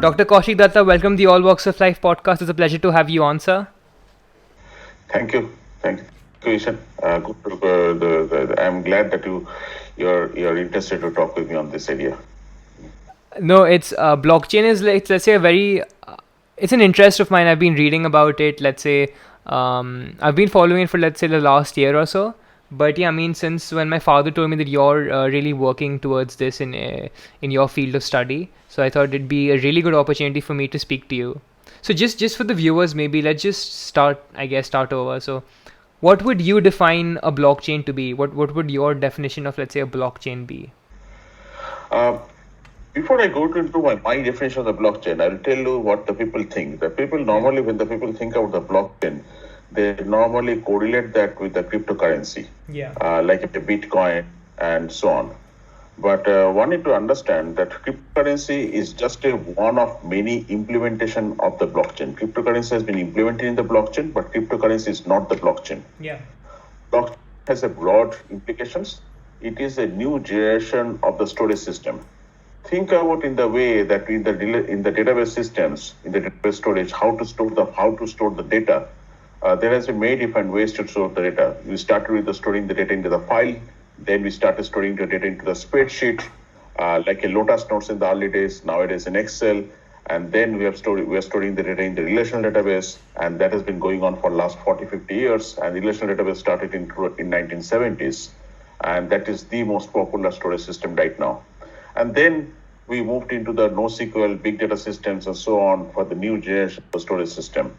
Dr. Kaushik Datta, welcome to the All Walks of Life podcast. It's a pleasure to have you on, sir. Thank you. Thank you, Ishan. I'm glad that you're interested to talk with me on this area. No, it's blockchain is like, let's say, a very it's an interest of mine. I've been reading about it. Let's say I've been following it for, let's say, the last year or so. But yeah, I mean, since when my father told me that you're really working towards this in your field of study, so I thought it'd be a really good opportunity for me to speak to you. So just for the viewers, maybe let's just start over. So, what would you define a blockchain to be? What would your definition of, let's say, a blockchain be? Uh, Before I go into my definition of the blockchain, I'll tell you what the people think. The people normally, when the people think about the blockchain, they normally correlate that with the cryptocurrency, like a Bitcoin and so on. But one need to understand that cryptocurrency is just one of many implementation of the blockchain. Cryptocurrency has been implemented in the blockchain, but cryptocurrency is not the blockchain. Blockchain has a broad implications. It is a new generation of the storage system. Think about in the way that in the database systems, in the database storage, how to store the data. There has been many different ways to store the data. We started with the storing the data into the file. Then we started storing the data into the spreadsheet, like a Lotus Notes in the early days. Nowadays in Excel, and then we are storing the data in the relational database, and that has been going on for last 40, 50 years. And the relational database started in 1970s, and that is the most popular storage system right now. And then we moved into the NoSQL, big data systems, and so on for the new generation of storage system.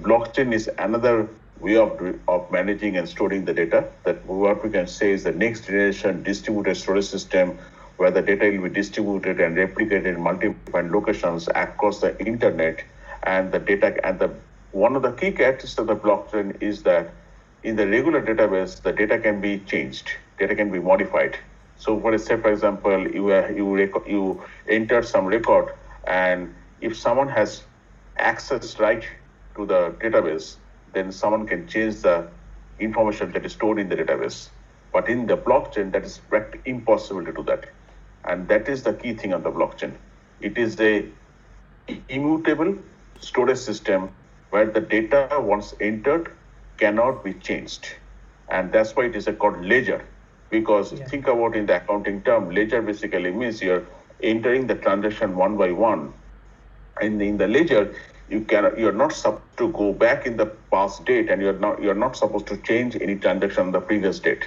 Blockchain is another way of managing and storing the data. That what we can say is the next generation distributed storage system, where the data will be distributed and replicated in multiple locations across the internet. And the data one of the key characteristics of the blockchain is that in the regular database, the data can be changed, data can be modified. So, for example, you enter some record, and if someone has access right to the database, then someone can change the information that is stored in the database. But in the blockchain, that is practically impossible to do that. And that is the key thing of the blockchain. It is a immutable storage system where the data once entered cannot be changed. And that's why it is called ledger. Because think about in the accounting term, ledger basically means you're entering the transaction one by one. And in the ledger, you're not supposed to go back in the past date, and you're not supposed to change any transaction on the previous date.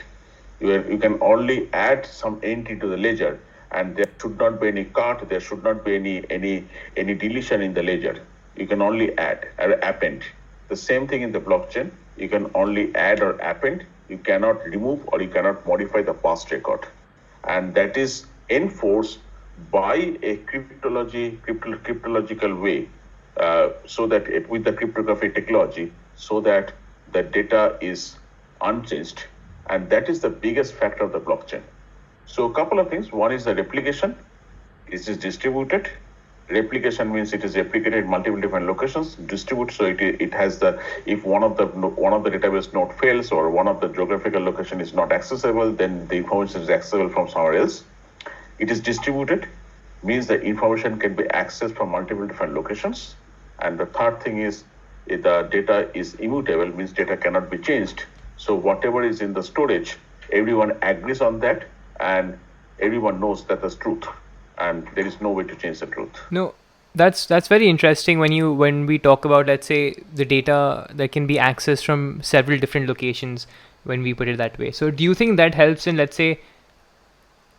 You can only add some entry to the ledger, and there should not be any cut, there should not be any deletion in the ledger. You can only add or append. The same thing in the blockchain. You can only add or append. You cannot remove or you cannot modify the past record. And that is enforced by a cryptological way, so that with the cryptography technology, so that the data is unchanged. And that is the biggest factor of the blockchain. So a couple of things. One is the replication. It is distributed. Replication means it is replicated in multiple different locations. Distribute, so it has if one of the database node fails or one of the geographical location is not accessible, then the information is accessible from somewhere else. It is distributed, means the information can be accessed from multiple different locations. And the third thing is the data is immutable, means data cannot be changed. So whatever is in the storage, everyone agrees on that, and everyone knows that that's truth. And there is no way to change the truth. No, that's very interesting when we talk about, let's say, the data that can be accessed from several different locations, when we put it that way. So do you think that helps in, let's say,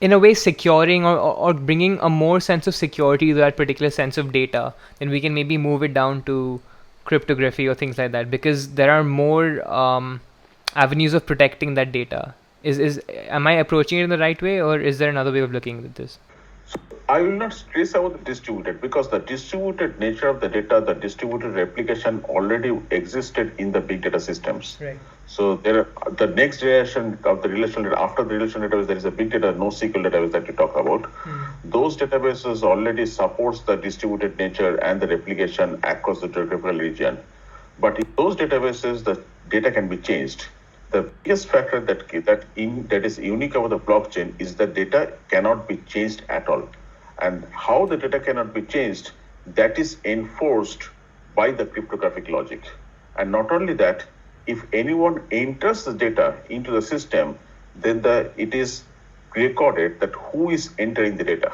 in a way, securing or bringing a more sense of security to that particular sense of data? Then we can maybe move it down to cryptography or things like that, because there are more avenues of protecting that data. Am I approaching it in the right way, or is there another way of looking at this? I will not stress about the distributed, because the distributed nature of the data, the distributed replication already existed in the big data systems. Right. So the next generation of the relational data, after the relational database, there is a big data NoSQL database that you talk about. Those databases already supports the distributed nature and the replication across the geographical region. But in those databases, the data can be changed. The biggest factor that is unique about the blockchain is that data cannot be changed at all. And how the data cannot be changed that is enforced by the cryptographic logic. And not only that, if anyone enters the data into the system, then it is recorded that who is entering the data.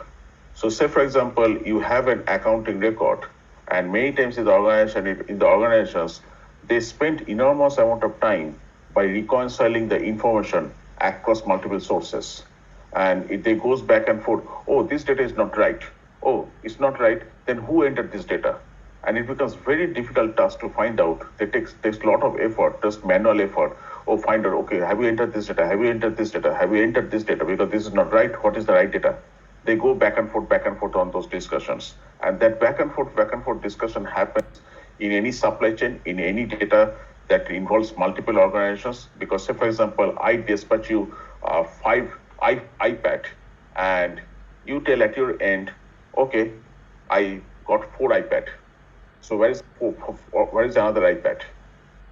So say, for example, you have an accounting record, and many times in the organizations, they spend enormous amount of time by reconciling the information across multiple sources. And if they goes back and forth, oh, this data is not right. Oh, it's not right. Then who entered this data? And it becomes very difficult task to find out. It takes a lot of effort, just manual effort. Oh, find out, okay, have you entered this data? Have you entered this data? Have you entered this data? Because this is not right. What is the right data? They go back and forth on those discussions. And that back and forth discussion happens in any supply chain, in any data that involves multiple organizations. Because say, for example, I dispatch you 5 iPad, and you tell at your end, okay, I got 4 iPad. So where is another iPad?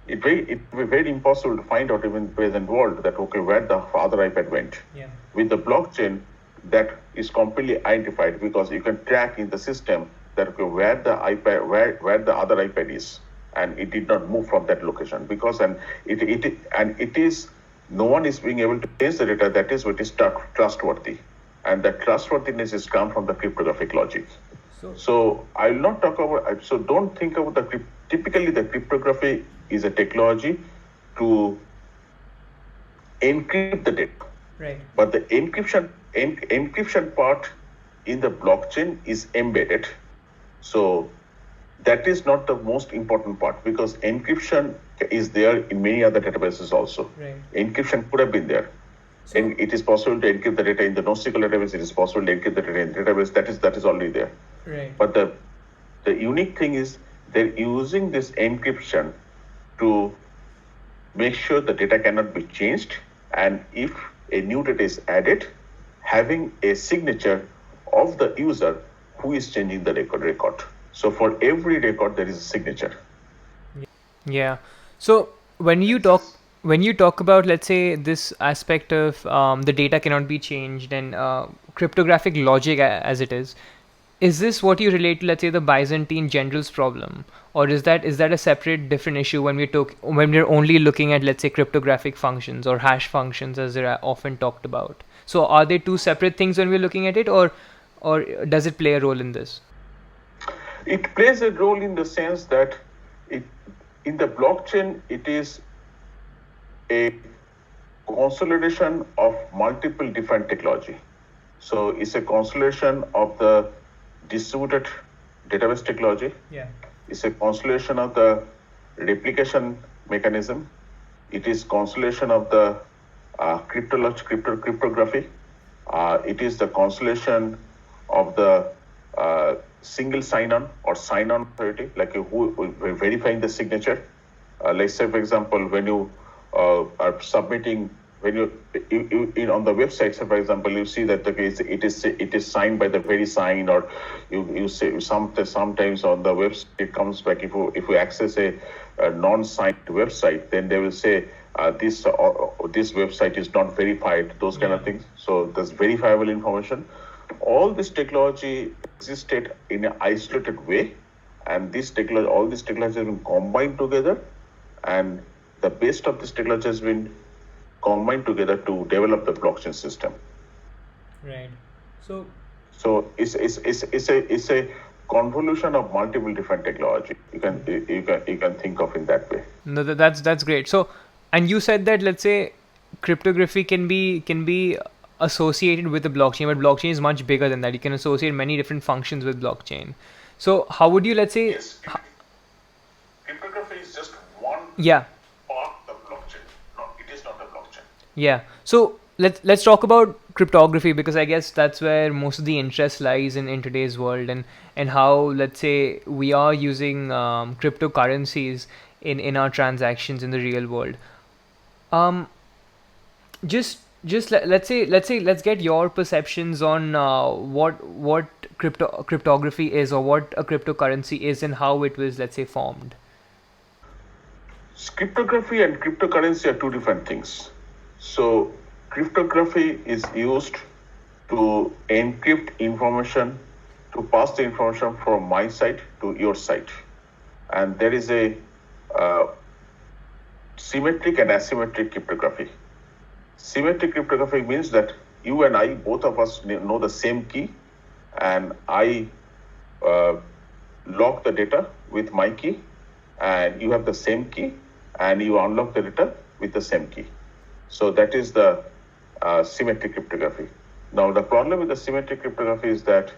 It will be very impossible to find out even in the present world that, okay, where the other iPad went. Yeah. With the blockchain, that is completely identified because you can track in the system that, okay, where the iPad, where the other iPad is, and it did not move from that location because it is no one is being able to change the data. That is what is trustworthy, and that trustworthiness is come from the cryptographic logic. So I will not talk about. So don't think about typically the cryptography is a technology to encrypt the data. Right. But the encryption part in the blockchain is embedded. So that is not the most important part because encryption is there in many other databases also. Right. Encryption could have been there. And it is possible to encrypt the data in the NoSQL database. It is possible to encrypt the data in the database. That is already there. Right. But the unique thing is they're using this encryption to make sure the data cannot be changed, and if a new data is added, having a signature of the user who is changing the record. So for every record there is a signature. Yeah. So when you talk about, let's say, this aspect of the data cannot be changed and cryptographic logic as it is this what you relate to, let's say, the Byzantine generals problem, or is that a separate different issue when we're only looking at, let's say, cryptographic functions or hash functions as they're often talked about? So are they two separate things when we're looking at it, or does it play a role in this? It plays a role in the sense that in the blockchain, it is a consolidation of multiple different technology. So it's a consolidation of the distributed database technology. Yeah. It's a consolidation of the replication mechanism. It is consolidation of the cryptography. It is the consolidation of the single sign-on or sign-on authority, like who verifying the signature. Let's say, for example, when you are submitting, when you on the website, so for example, you see that it is signed by the VeriSign, or you say sometimes on the website it comes back if you access a non-signed website, then they will say this website is not verified, those kind of things. So there's verifiable information. All this technology existed in an isolated way, and all this technology has been combined together, and the best of this technology has been combined together to develop the blockchain system. Right. So it's a convolution of multiple different technology. You can think of in that way. No, that's great. So, and you said that, let's say, cryptography can be associated with the blockchain, but blockchain is much bigger than that. You can associate many different functions with blockchain. So how would you, let's say? Yes, cryptography is just one Yeah. part of blockchain. No, it is not a blockchain. Yeah. So let's talk about cryptography, because I guess that's where most of the interest lies in today's world, and how, let's say, we are using cryptocurrencies in our transactions in the real world. Let's get your perceptions on what cryptography is, or what a cryptocurrency is, and how it was, let's say, formed. Cryptography and cryptocurrency are two different things. So cryptography is used to encrypt information to pass the information from my side to your side. And there is a symmetric and asymmetric cryptography. Symmetric cryptography means that you and I, both of us know the same key, and I lock the data with my key, and you have the same key, and you unlock the data with the same key. So that is the symmetric cryptography. Now, the problem with the symmetric cryptography is that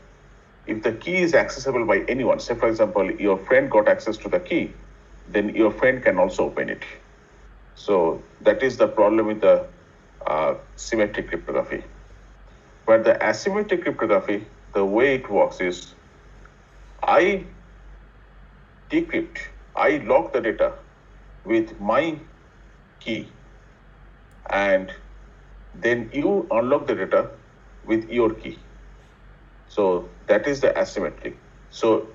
if the key is accessible by anyone, say for example, your friend got access to the key, then your friend can also open it. So that is the problem with the symmetric cryptography. But the asymmetric cryptography, the way it works is I decrypt, I lock the data with my key, and then you unlock the data with your key. So that is the asymmetric. So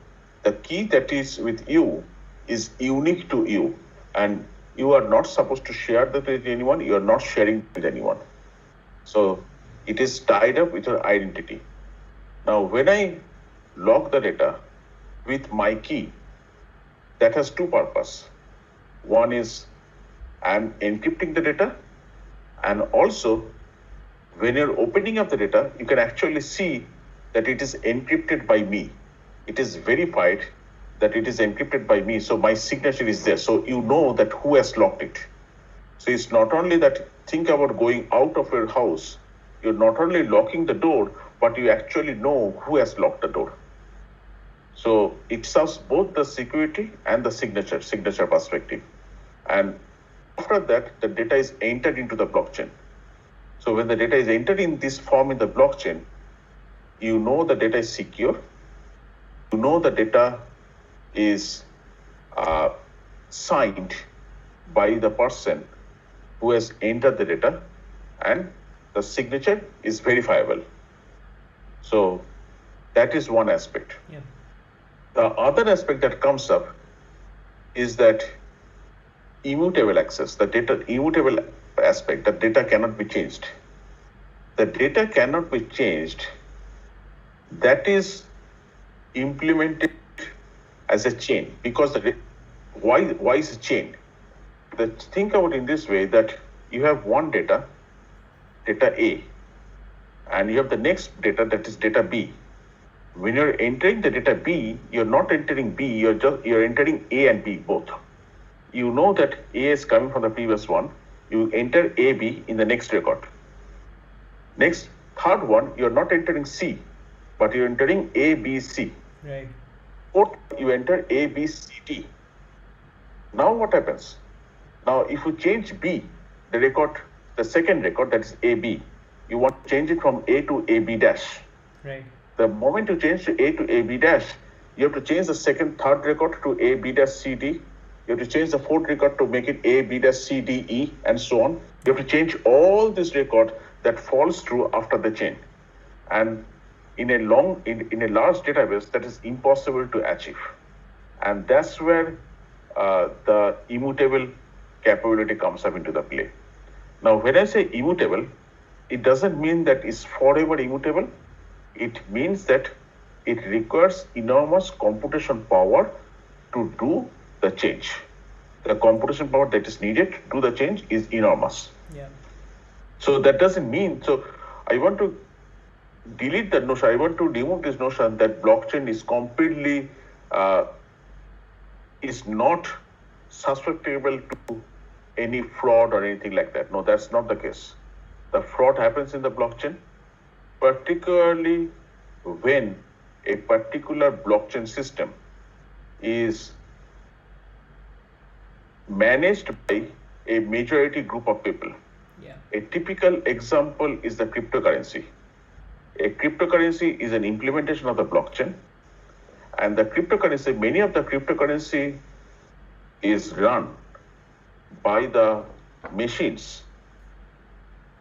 the key that is with you is unique to you, and you are not supposed to share that with anyone. You are not sharing with anyone. So it is tied up with your identity. Now, when I lock the data with my key, that has two purposes. One is I'm encrypting the data, and also when you're opening up the data, you can actually see that it is encrypted by me. It is verified that it is encrypted by me, so my signature is there. So you know that who has locked it. So it's not only that, think about going out of your house, you're not only locking the door, but you actually know who has locked the door. So it serves both the security and the signature perspective. And after that, the data is entered into the blockchain. So when the data is entered in this form in the blockchain, you know the data is secure, you know the data is signed by the person who has entered the data, and the signature is verifiable. So that is one aspect. Yeah. The other aspect that comes up is that immutable access, the data immutable aspect, that data cannot be changed. The data cannot be changed. That is implemented as a chain, because why is a chain? Think about it in this way, that you have one data A, and you have the next data, that is data B. When you're entering the data B, you're not entering B, you're entering A and B both. You know that A is coming from the previous one. You enter AB in the next record. Next, third one, you're not entering C, but you're entering A, B, C. Right. Fourth, you enter A, B, C, D. Now what happens? Now, if you change B, the record, the second record, that is AB, you want to change it from A to AB dash. Right. The moment you change to A to AB dash, you have to change the second, third record to A, B dash, C, D. You have to change the fourth record to make it A, B dash, C, D, E, and so on. You have to change all this record that falls through after the chain. And in a large database, that is impossible to achieve. And that's where the immutable capability comes up into the play. Now, when I say immutable, it doesn't mean that it's forever immutable. It means that it requires enormous computation power to do the change. The computation power that is needed to do the change is enormous. Yeah. So that doesn't mean, so I want to delete that notion. I want to remove this notion that blockchain is completely, is not susceptible to any fraud or anything like that. No, that's not the case. The fraud happens in the blockchain, particularly when a particular blockchain system is managed by a majority group of people. Yeah. A typical example is the cryptocurrency. A cryptocurrency is an implementation of the blockchain, and the cryptocurrency, many of the cryptocurrency is run by the machines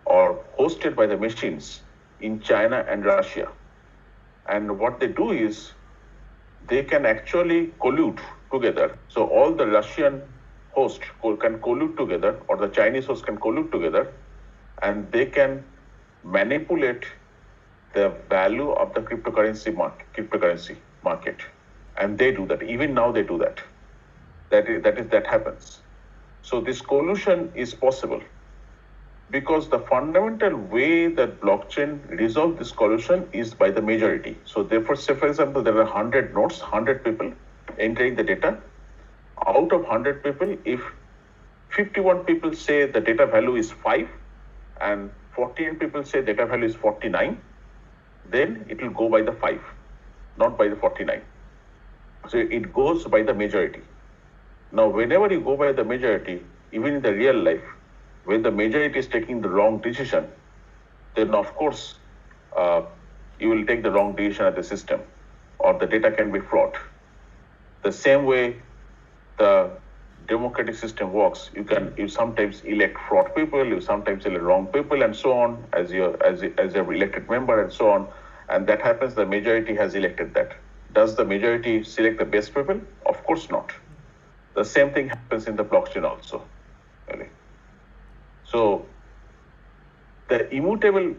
or hosted by the machines in China and Russia. And what they do is they can actually collude together. So all the Russian hosts can collude together, or the Chinese hosts can collude together, and they can manipulate the value of the cryptocurrency market, and they do that. Even now, they do that. That happens. So this collusion is possible because the fundamental way that blockchain resolve this collusion is by the majority. So therefore, say for example, there are 100 nodes, 100 people entering the data. Out of 100 people, if 51 people say the data value is 5 and 14 people say data value is 49, then it will go by the 5, not by the 49. So it goes by the majority. Now, whenever you go by the majority, even in the real life, when the majority is taking the wrong decision, then of course you will take the wrong decision at the system, or the data can be fraud. The same way the democratic system works, you sometimes elect fraud people, you sometimes elect wrong people, and so on, as your elected member, and so on, and that happens. The majority has elected that. Does the majority select the best people? Of course not. The same thing happens in the blockchain also. Really. So the immutable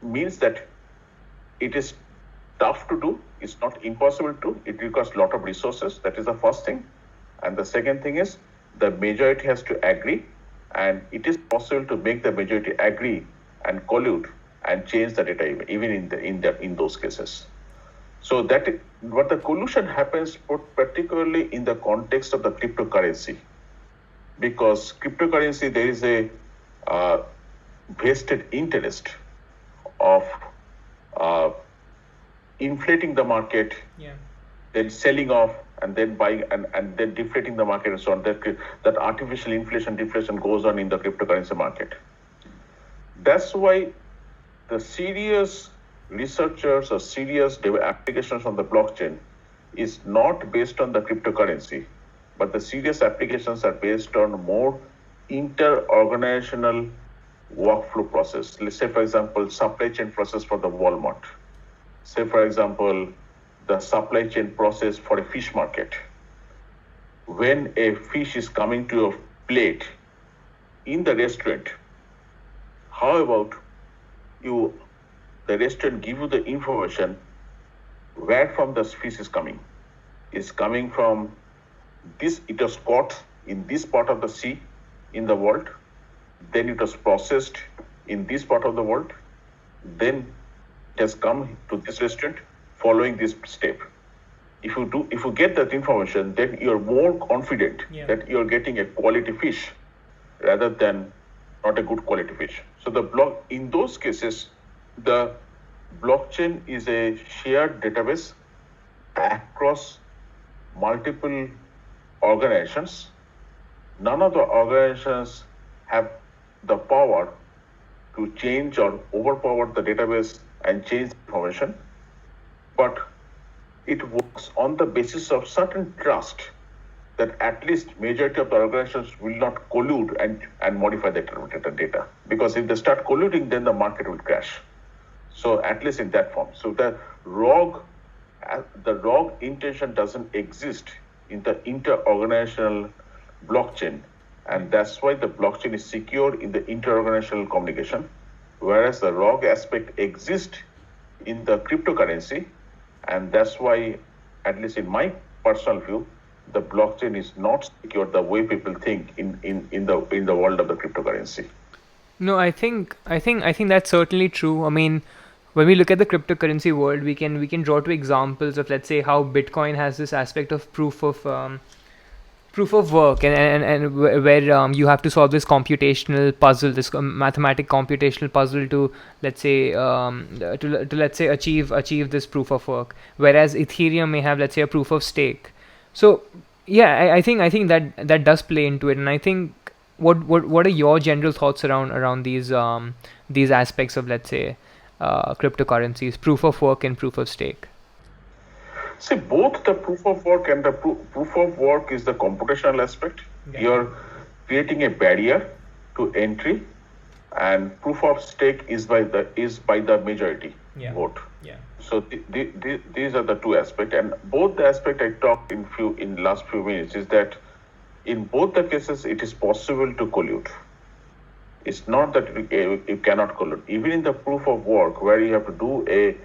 means that it is tough to do. It's not impossible to do. It requires a lot of resources. That is the first thing. And the second thing is the majority has to agree, and it is possible to make the majority agree and collude and change the data even in those cases. So but the collusion happens particularly in the context of the cryptocurrency, because cryptocurrency, there is a vested interest of inflating the market, then selling off, and then buying, and then deflating the market, and so on. That artificial inflation, deflation goes on in the cryptocurrency market. That's why the serious researchers or serious applications on the blockchain is not based on the cryptocurrency, but the serious applications are based on more inter-organizational workflow process. Let's say, for example, supply chain process for the Walmart. Say, for example, the supply chain process for a fish market. When a fish is coming to a plate in the restaurant, how about the restaurant give you the information where from the fish is coming? It's coming from this, it was caught in this part of the sea in the world, then it was processed in this part of the world, then it has come to this restaurant following this step. If you get that information, then you're more confident that you're getting a quality fish rather than not a good quality fish. So in those cases, the blockchain is a shared database across multiple organizations. None of the organizations have the power to change or overpower the database and change the information, but it works on the basis of certain trust that at least majority of the organizations will not collude and modify the data. Because if they start colluding, then the market will crash. So at least in that form. So the rogue intention doesn't exist in the inter-organizational blockchain. And that's why the blockchain is secure in the inter-organizational communication, whereas the rogue aspect exists in the cryptocurrency. And that's why, at least in my personal view, the blockchain is not secure the way people think in the world of the cryptocurrency. No, I think that's certainly true. I mean, when we look at the cryptocurrency world, we can draw two examples of, let's say, how Bitcoin has this aspect of proof of work, and where you have to solve this computational puzzle, this mathematic computational puzzle to, let's say, achieve this proof of work. Whereas Ethereum may have, let's say, a proof of stake. So yeah, I think that does play into it, and I think what are your general thoughts around these aspects of, let's say, cryptocurrencies, proof of work and proof of stake? See, both the proof of work and the proof of work is the computational aspect. Yeah. You're creating a barrier to entry, and proof of stake is by the majority vote. Yeah. So these are the two aspects, and both the aspect I talked in last few minutes is that in both the cases it is possible to collude. It's not that you cannot collude. Even in the proof of work, where you have to do a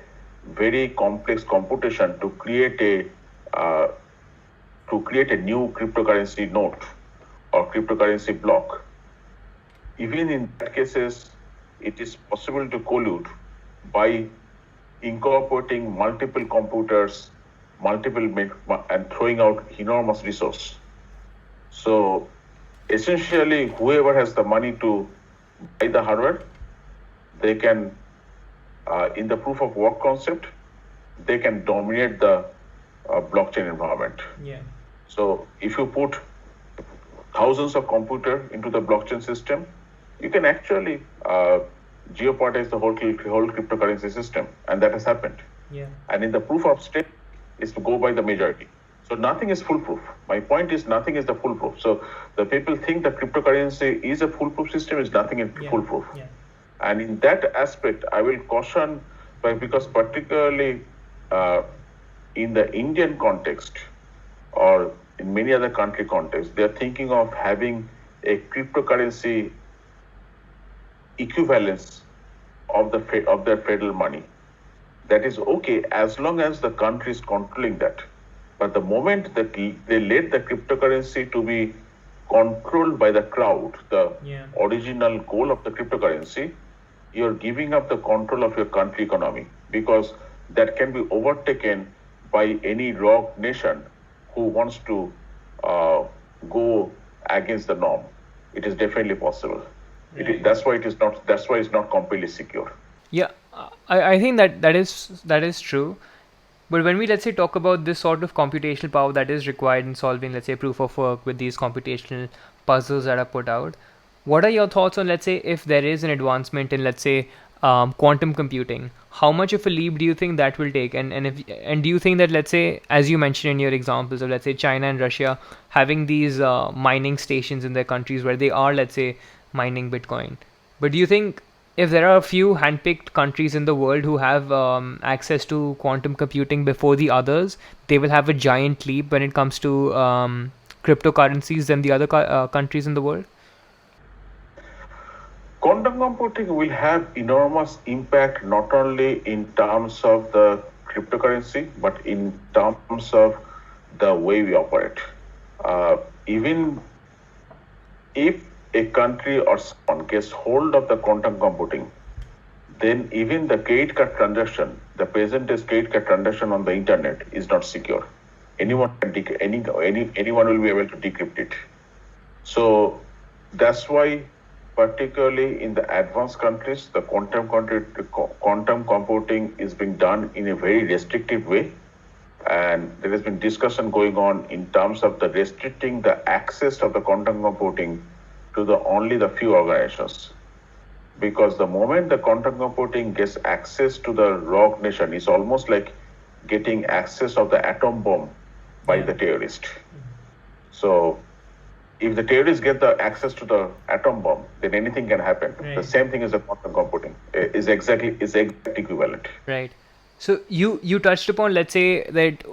very complex computation to create a new cryptocurrency node or cryptocurrency block, even in that cases, it is possible to collude by incorporating multiple computers, and throwing out enormous resource. So essentially, whoever has the money to buy the hardware, they can, in the proof of work concept, they can dominate the blockchain environment. Yeah. So if you put thousands of computers into the blockchain system, you can actually jeopardize the whole cryptocurrency system, and that has happened. Yeah. And in the proof of stake is to go by the majority. So nothing is foolproof. My point is nothing is the foolproof. So the people think that cryptocurrency is a foolproof system, is nothing is foolproof. Yeah. And in that aspect, I will caution, because particularly in the Indian context or in many other country contexts, they are thinking of having a cryptocurrency equivalence of their federal money. That is okay as long as the country is controlling that. But the moment that they let the cryptocurrency to be controlled by the crowd, the original goal of the cryptocurrency, you're giving up the control of your country economy, because that can be overtaken by any rogue nation who wants to go against the norm. It is definitely possible. That's why it's not completely secure. Yeah, I think that is true. But when we, let's say, talk about this sort of computational power that is required in solving, let's say, proof of work with these computational puzzles that are put out, what are your thoughts on, let's say, if there is an advancement in, let's say, quantum computing? How much of a leap do you think that will take? And do you think that, let's say, as you mentioned in your examples of, let's say, China and Russia having these mining stations in their countries where they are, let's say, mining Bitcoin, but do you think if there are a few handpicked countries in the world who have access to quantum computing before the others, they will have a giant leap when it comes to cryptocurrencies than the other countries in the world? Quantum computing will have enormous impact not only in terms of the cryptocurrency, but in terms of the way we operate. Even if a country or someone gets hold of the quantum computing, then even the credit card transaction, the present day credit card transaction on the internet is not secure. Anyone can anyone will be able to decrypt it. So that's why, particularly in the advanced countries, the quantum computing is being done in a very restrictive way. And there has been discussion going on in terms of the restricting the access of the quantum computing to only the few organizations. Because the moment the quantum computing gets access to the rogue nation, it's almost like getting access of the atom bomb by the terrorist. So if the terrorists get the access to the atom bomb, then anything can happen. Right. The same thing as the quantum computing is exactly equivalent. Right. So you touched upon, let's say, that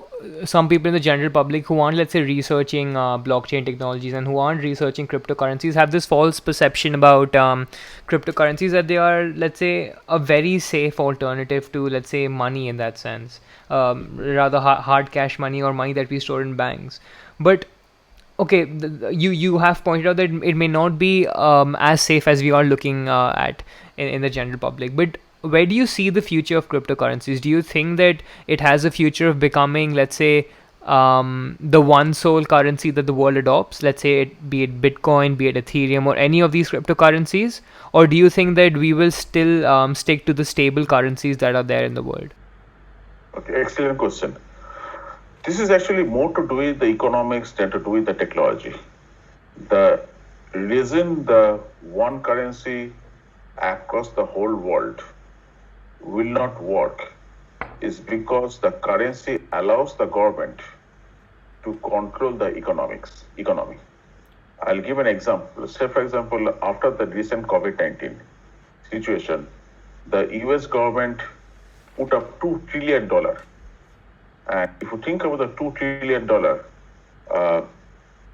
some people in the general public who aren't, let's say, researching blockchain technologies and who aren't researching cryptocurrencies have this false perception about cryptocurrencies, that they are, let's say, a very safe alternative to, let's say, money in that sense, rather hard cash money or money that we store in banks. But okay, you have pointed out that it may not be as safe as we are looking at in the general public. But where do you see the future of cryptocurrencies? Do you think that it has a future of becoming, let's say, the one sole currency that the world adopts? Let's say, be it Bitcoin, be it Ethereum, or any of these cryptocurrencies? Or do you think that we will still stick to the stable currencies that are there in the world? Okay, excellent question. This is actually more to do with the economics than to do with the technology. The reason the one currency across the whole world will not work is because the currency allows the government to control the economy. I'll give an example. Say, for example, after the recent COVID-19 situation, the US government put up $2 trillion. And if you think about the $2 trillion,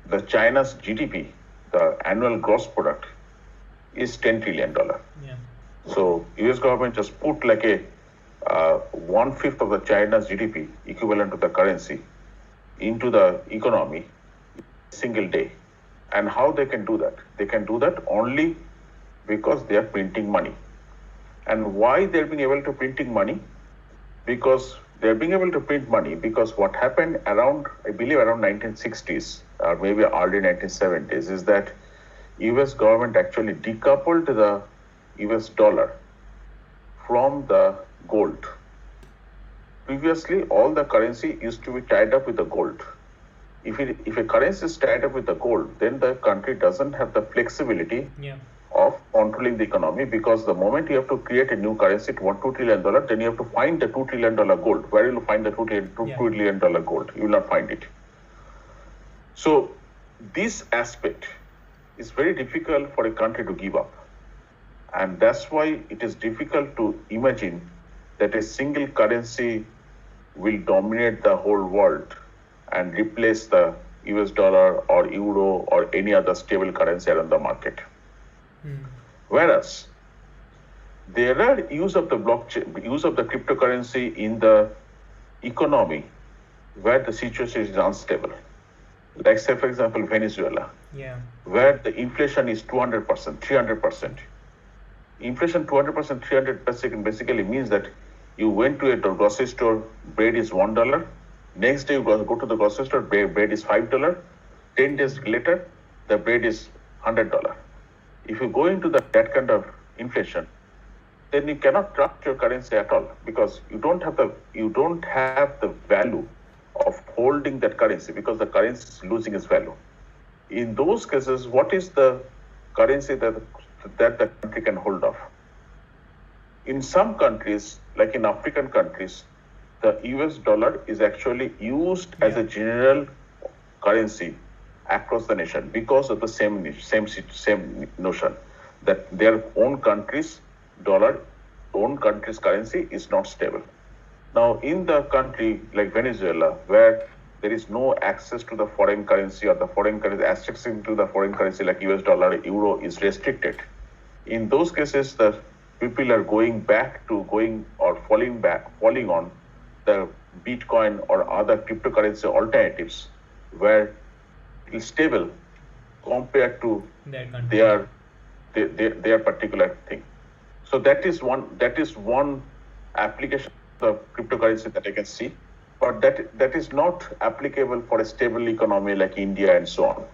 the China's GDP, the annual gross product, is $10 trillion. Yeah. So US government just put like a 1/5 of the China's GDP equivalent to the currency into the economy single day. And how they can do that? They can do that only because they are printing money. And why they're being able to printing money? Because they're being able to print money because what happened around, I believe around 1960s or maybe early 1970s is that US government actually decoupled the US dollar from the gold. Previously, all the currency used to be tied up with the gold. If a currency is tied up with the gold, then the country doesn't have the flexibility of controlling the economy, because the moment you have to create a new currency to $2 trillion, then you have to find the $2 trillion gold. Where will you find the $2 trillion gold? You will not find it. So this aspect is very difficult for a country to give up. And that's why it is difficult to imagine that a single currency will dominate the whole world and replace the US dollar or euro or any other stable currency around the market. Whereas there are use of the blockchain, use of the cryptocurrency in the economy where the situation is unstable. Like say for example, Venezuela, where the inflation is 200%, 300%. Inflation 200%, 300% basically means that you went to a grocery store, bread is $1. Next day you go to the grocery store, bread is $5. 10 days later, the bread is $100. If you go into that kind of inflation, then you cannot trust your currency at all, because you don't have the value of holding that currency, because the currency is losing its value. In those cases, what is the currency that the country can hold of? In some countries, like in African countries, the US dollar is actually used as a general currency across the nation because of the same notion that their own country's currency is not stable. Now, in the country like Venezuela, where there is no access to the foreign currency, or the foreign currency access to the foreign currency like US dollar, euro is restricted. In those cases, the people are falling on the Bitcoin or other cryptocurrency alternatives, where it is stable compared to their particular thing. So that is one application of cryptocurrency that I can see, but that is not applicable for a stable economy like India and so on.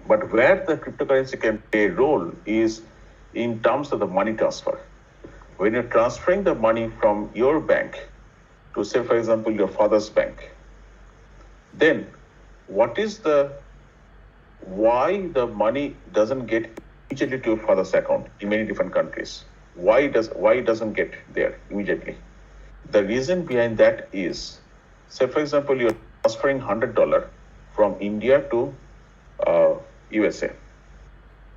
But where the cryptocurrency can play a role is in terms of the money transfer. When you're transferring the money from your bank to, say, for example, your father's bank, then why the money doesn't get immediately to your father's account in many different countries? Why it doesn't get there immediately? The reason behind that is, say, for example, you're transferring $100 from India to USA.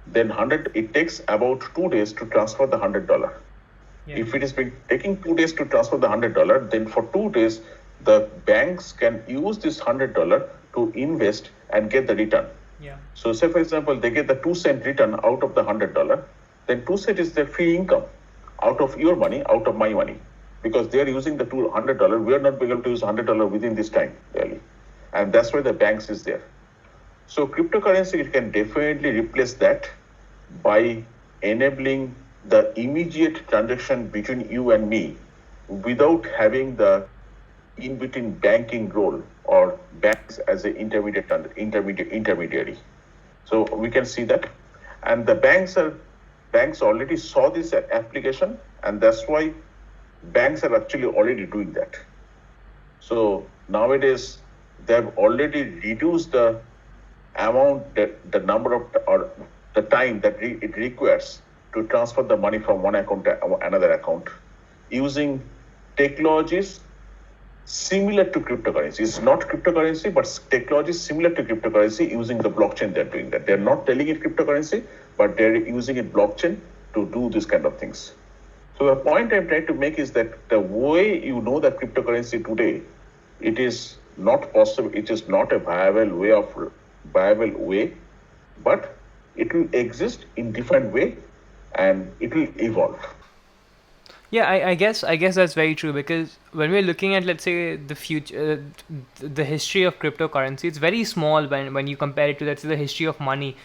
Then it takes about 2 days to transfer the $100. If it has been taking 2 days to transfer the $100, then for 2 days, the banks can use this $100 to invest and get the return. So say, for example, they get the 2-cent return out of the $100, then 2 cents is their free income out of your money, out of my money, because they are using the $100. We are not able to use $100 within this time, really. And that's why the banks is there. So cryptocurrency, it can definitely replace that by enabling the immediate transaction between you and me without having the in-between banking role or banks as an intermediary. So we can see that. And the banks already saw this application, and that's why banks are actually already doing that. So nowadays, they have already reduced the amount, the number of, or the time that it requires to transfer the money from one account to another account using technologies similar to cryptocurrency. It's not cryptocurrency, but technology similar to cryptocurrency using the blockchain. They're doing that. They're not telling it cryptocurrency, but they're using it blockchain to do this kind of things. So the point I'm trying to make is that the way you know that cryptocurrency today, it is not possible. It is not a viable way, but it will exist in different way, and it will evolve. Yeah, I guess that's very true, because when we're looking at, let's say, the future, the history of cryptocurrency, it's very small when you compare it to, let's say, the history of money,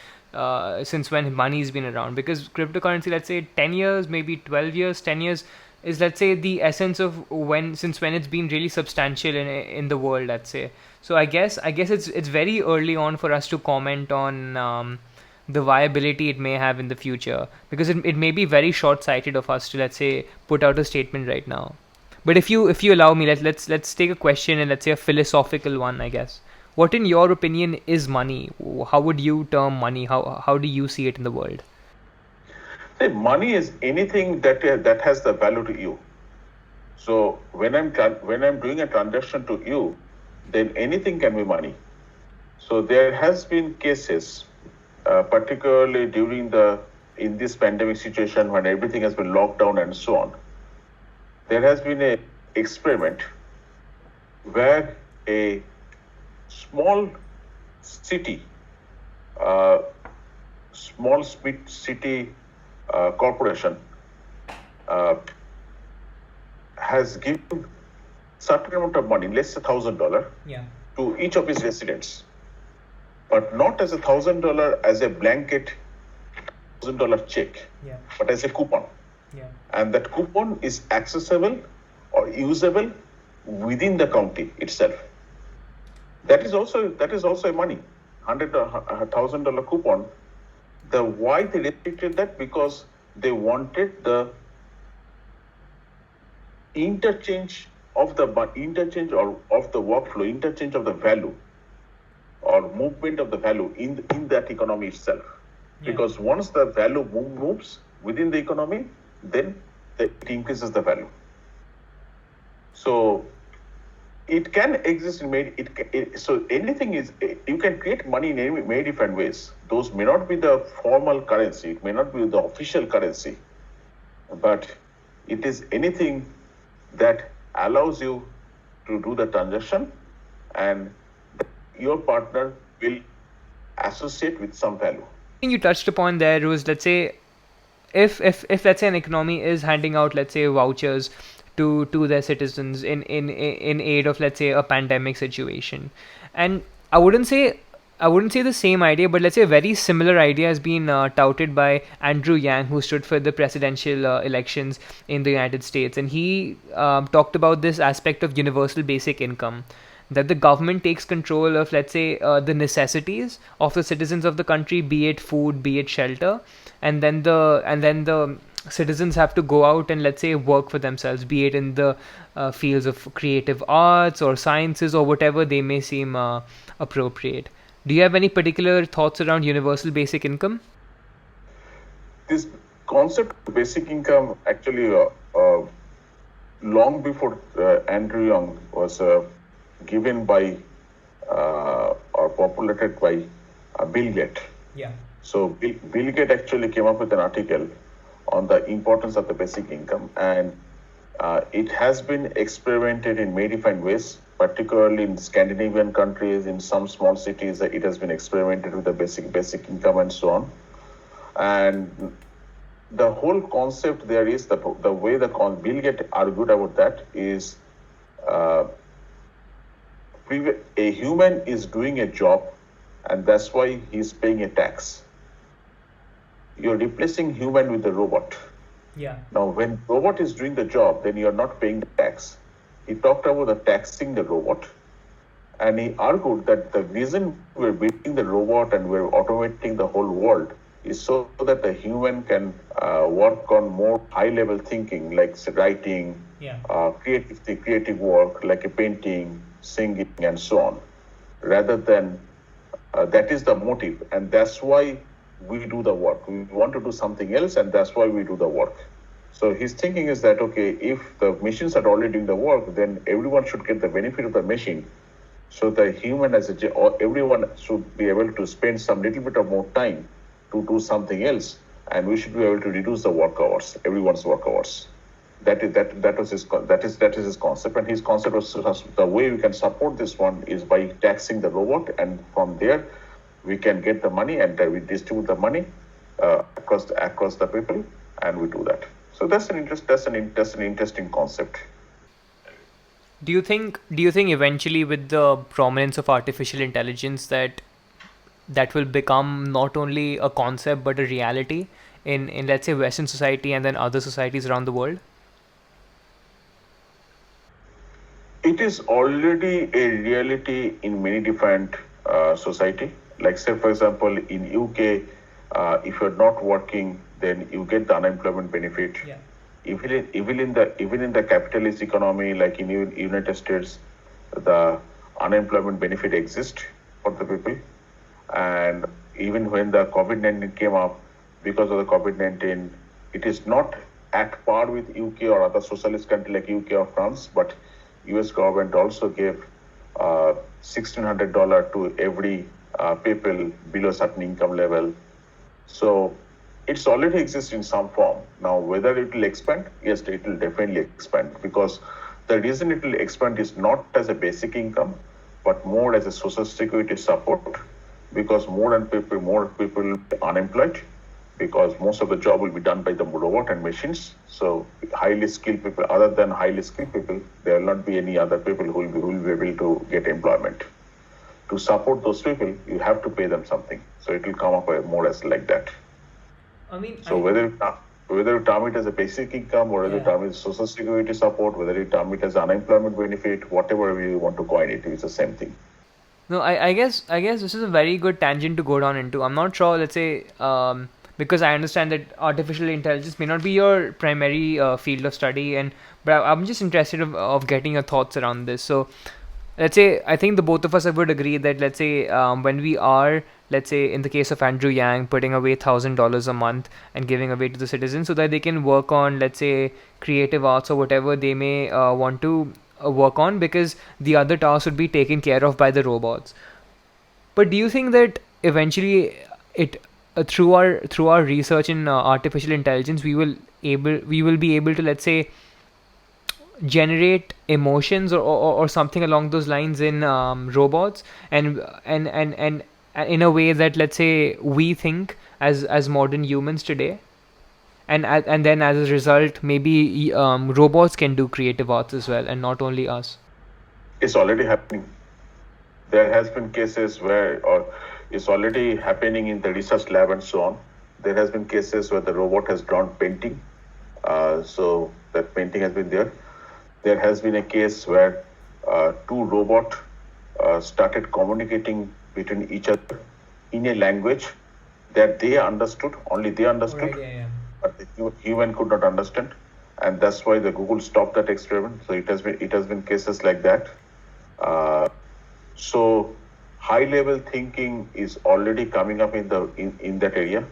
since when money's been around. Because cryptocurrency, let's say, 10 years, maybe 12 years, 10 years, is, let's say, the essence of when it's been really substantial in the world, let's say. So I guess it's very early on for us to comment on the viability it may have in the future, because it may be very short-sighted of us to, let's say, put out a statement right now. But if you allow me, let's take a question, and let's say a philosophical one, I guess. What, in your opinion, is money? How would you term money? How do you see it in the world? See, money is anything that has the value to you. So when I'm doing a transaction to you, then anything can be money. So there has been cases, particularly in this pandemic situation when everything has been locked down and so on. There has been a experiment where a small city, uh, city corporation uh, has given certain amount of money, let's say $1,000, Yeah. to each of its residents, but not as $1,000 as a blanket $1,000 check, Yeah. but as a coupon. Yeah. And that coupon is accessible or usable within the county itself. That is also a money, $100,000 coupon. The why they restricted that, because they wanted the interchange of the workflow, interchange of the value or movement of the value in that economy itself. Yeah. Because once the value moves within the economy, then it increases the value. So it can exist in so anything is, you can create money in many different ways. Those may not be the formal currency, it may not be the official currency, but it is anything that allows you to do the transaction, and your partner will associate with some value. I think you touched upon there was, let's say, if let's say an economy is handing out, let's say, vouchers to their citizens in aid of, let's say, a pandemic situation. And i wouldn't say I wouldn't say the same idea, but let's say a very similar idea has been touted by Andrew Yang, who stood for the presidential elections in the United States, and he talked about this aspect of universal basic income, that the government takes control of, let's say, the necessities of the citizens of the country, be it food, be it shelter, and then the citizens have to go out and, let's say, work for themselves, be it in the fields of creative arts or sciences or whatever they may seem appropriate. Do you have any particular thoughts around universal basic income? This concept of basic income actually, long before Andrew Young was given by or populated by Bill Gates. Yeah. So Bill Gates actually came up with an article on the importance of the basic income, and it has been experimented in many different ways, particularly in Scandinavian countries, in some small cities. It has been experimented with the basic income and so on. And the whole concept there is the way Bill Gates argued about that is, a human is doing a job, and that's why he's paying a tax. You're replacing human with the robot. Yeah. Now, when robot is doing the job, then you're not paying the tax. He talked about the taxing the robot, and he argued that the reason we're building the robot and we're automating the whole world is so that the human can work on more high-level thinking, like writing, Yeah. creative work, like a painting, singing, and so on, rather than that is the motive, and that's why we do the work. We want to do something else, and that's why we do the work. So his thinking is that, okay, if the machines are already doing the work, then everyone should get the benefit of the machine. So the human or everyone should be able to spend some little bit of more time to do something else, and we should be able to reduce the work hours, everyone's work hours. That is his concept, and his concept was the way we can support this one is by taxing the robot, and from there we can get the money and we distribute the money across the people, and we do that. So that's an interesting concept. Do you think eventually with the prominence of artificial intelligence that will become not only a concept but a reality in let's say Western society and then other societies around the world? It is already a reality in many different society. Like say for example in UK, if you're not working, then you get the unemployment benefit. Yeah. Even in the capitalist economy, like in United States, the unemployment benefit exists for the people. And even when the COVID-19 came up, because of the COVID-19, it is not at par with UK or other socialist country like UK or France, but US government also gave $1,600 to every people below certain income level. So it's already exists in some form. Now, whether it will expand, yes, it will definitely expand, because the reason it will expand is not as a basic income, but more as a social security support, because more people unemployed, because most of the job will be done by the robot and machines. So highly skilled people, other than highly skilled people, there will not be any other people who will be able to get employment. To support those people, you have to pay them something. So it will come up more as like that. I mean, So whether you term it as a basic income, or whether you term it as social security support, whether you term it as unemployment benefit, whatever you want to coin it, it's the same thing. No, I guess this is a very good tangent to go down into. I'm not sure, let's say, because I understand that artificial intelligence may not be your primary field of study, but I'm just interested of getting your thoughts around this. So, let's say I think the both of us would agree that let's say when we are, let's say in the case of Andrew Yang, putting away $1,000 a month and giving away to the citizens so that they can work on, let's say, creative arts or whatever they may want to work on, because the other tasks would be taken care of by the robots. But do you think that eventually it through our research in artificial intelligence we will be able to, let's say, generate emotions or something along those lines in robots, and in a way that, let's say, we think as modern humans today, and then as a result maybe robots can do creative arts as well and not only us? It's already happening. There has been cases where, or it's already happening in the research lab and so on. There has been cases where the robot has drawn painting. So that painting has been there. There has been a case where two robots started communicating between each other in a language that they understood, only they understood, but the human could not understand, and that's why the Google stopped that experiment. So it has been cases like that. So high level thinking is already coming up in that area,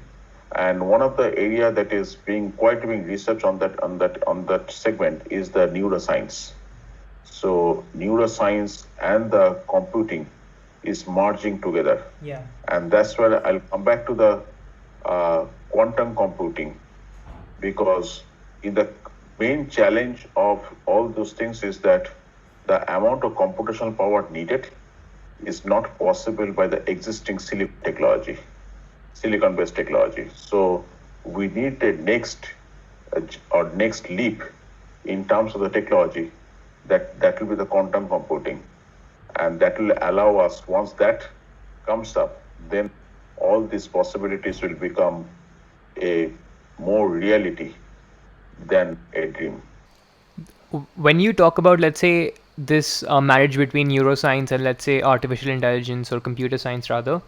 and one of the area that is being researched on that segment is the neuroscience. So neuroscience and the computing is merging together, Yeah. and that's where I'll come back to the quantum computing, because in the main challenge of all those things is that the amount of computational power needed is not possible by the existing silicon-based technology. So we need a next leap in terms of the technology that will be the quantum computing, and that will allow us, once that comes up, then all these possibilities will become a more reality than a dream. When you talk about, let's say, this marriage between neuroscience and, let's say, artificial intelligence or computer science rather,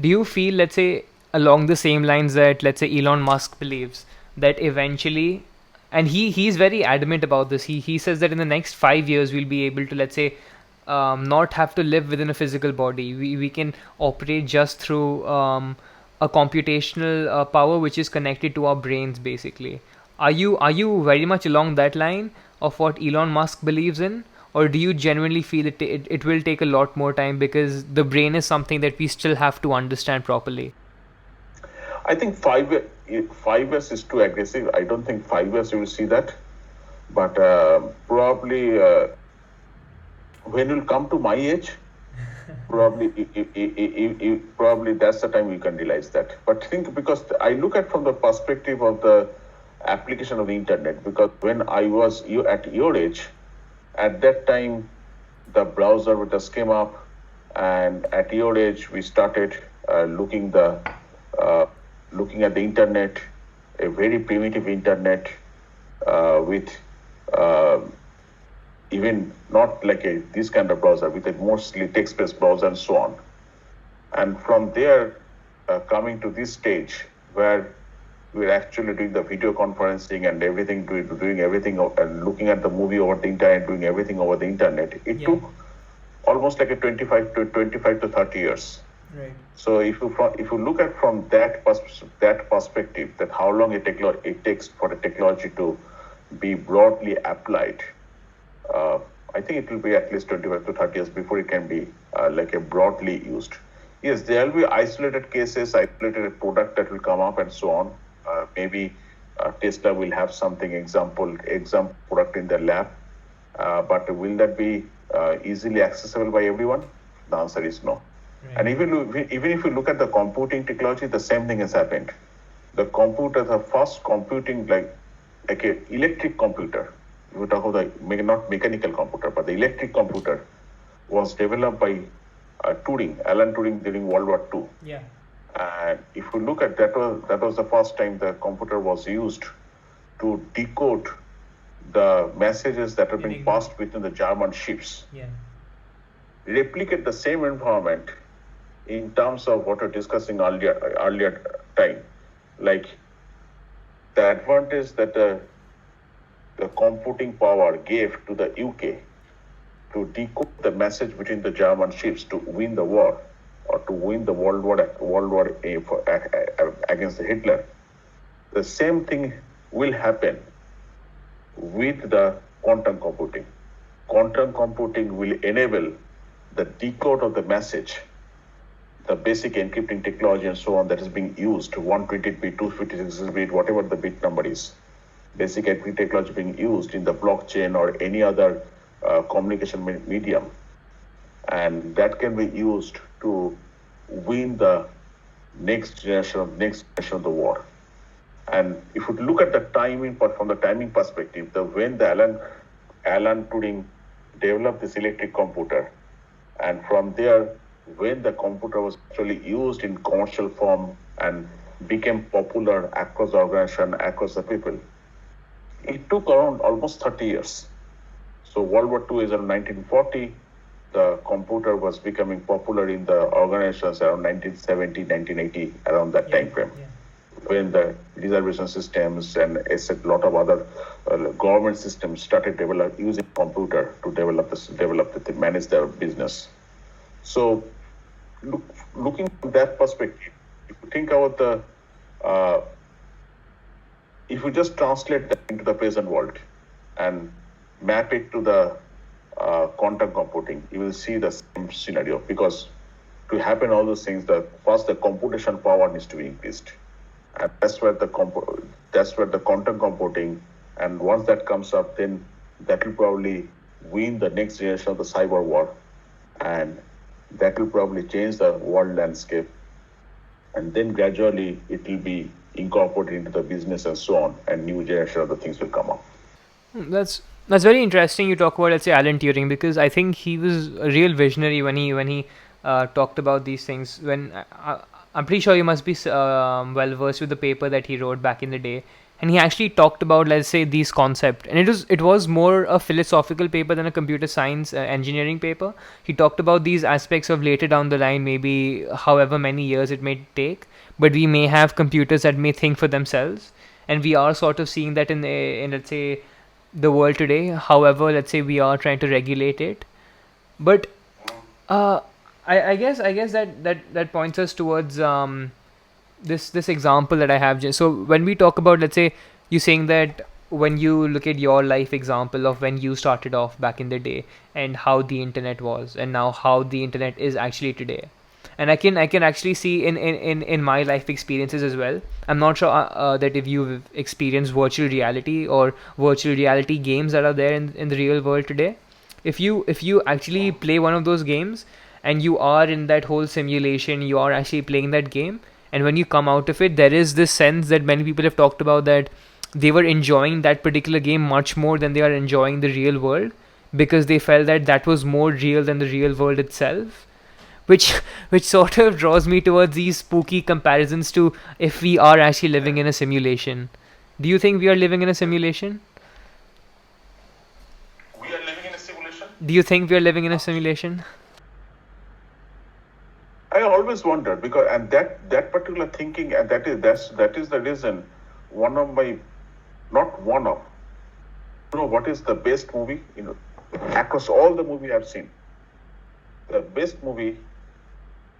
do you feel, let's say, along the same lines that, let's say, Elon Musk believes that eventually, and he's very adamant about this, he says that in the next 5 years we'll be able to, let's say, not have to live within a physical body. We can operate just through a computational power which is connected to our brains basically. Are you very much along that line of what Elon Musk believes in, or do you genuinely feel it will take a lot more time because the brain is something that we still have to understand properly? I think 5 years is too aggressive. I don't think 5 years you will see that, but probably when you'll come to my age, probably probably that's the time you can realize that. But think, because I look at from the perspective of the application of the internet, because when I was you at your age, at that time the browser just came up, and at your age we started uh, looking at the internet, a very primitive internet, with uh, even not like this kind of browser, with a mostly text-based browser and so on. And from there, coming to this stage where we're actually doing the video conferencing and everything, doing everything, and looking at the movie over the internet, doing everything over the internet. It Yeah. took almost like a 25 to 30 years. Right. So if you look at from that perspective, that how long it takes for the technology to be broadly applied, I think it will be at least 25 to 30 years before it can be like a broadly used. Yes, there will be isolated cases, isolated product that will come up and so on. Maybe Tesla will have something example product in their lab, but will that be easily accessible by everyone? The answer is no. Right. And even if you look at the computing technology, the same thing has happened. The computer, the first computing, like a electric computer, we talk about the not mechanical computer, but the electric computer was developed by Alan Turing during World War II. Yeah. And if you look at that, was the first time the computer was used to decode the messages that are being Enigma. passed between the German ships. Yeah. Replicate the same environment in terms of what we're discussing earlier time, like the advantage that the computing power gave to the UK to decode the message between the German ships to win the war, or to win the World War A against Hitler. The same thing will happen with the quantum computing. Quantum computing will enable the decode of the message, the basic encrypting technology and so on that is being used, 128 bit, 256 bit, whatever the bit number is, basic encrypting technology being used in the blockchain or any other communication medium. And that can be used to win the next generation of the war. And if you look at the timing, from the timing perspective, when the Alan Turing developed this electric computer, and from there, when the computer was actually used in commercial form and became popular across the organization, across the people, it took around almost 30 years. So World War II is around 1940. The computer was becoming popular in the organizations around 1970, 1980, around that time frame. Yeah. When the reservation systems and a lot of other government systems started using computer to manage their business. So, looking from that perspective, if you think about if you just translate that into the present world and map it to the quantum computing, you will see the same scenario. Because to happen all those things, first the computation power needs to be increased, and that's where the quantum computing, and once that comes up, then that will probably win the next generation of the cyber war, and that will probably change the world landscape, and then gradually it will be incorporated into the business and so on, and new generation of the things will come up. That's very interesting. You talk about, let's say, Alan Turing, because I think he was a real visionary when he talked about these things. I'm pretty sure you must be well versed with the paper that he wrote back in the day, and he actually talked about, let's say, these concepts, and it was more a philosophical paper than a computer science engineering paper. He talked about these aspects of later down the line, maybe however many years it may take, but we may have computers that may think for themselves, and we are sort of seeing that in let's say the world today. However, let's say we are trying to regulate it, but uh, I guess that points us towards this example that I have. So when we talk about, let's say, you saying that when you look at your life example of when you started off back in the day and how the internet was, and now how the internet is actually today, and I can actually see in my life experiences as well. I'm not sure that if you've experienced virtual reality or virtual reality games that are there in the real world today. If you actually play one of those games, and you are in that whole simulation, you are actually playing that game, and when you come out of it, there is this sense that many people have talked about, that they were enjoying that particular game much more than they are enjoying the real world, because they felt that that was more real than the real world itself, which which sort of draws me towards these spooky comparisons to if we are actually living in a simulation. Do you think we are living in a simulation? We are living in a simulation. Do you think we are living in a simulation? I always wondered because, and that particular thinking, and that is the reason. One of my, not one of, what is the best movie? Across all the movie I've seen, the best movie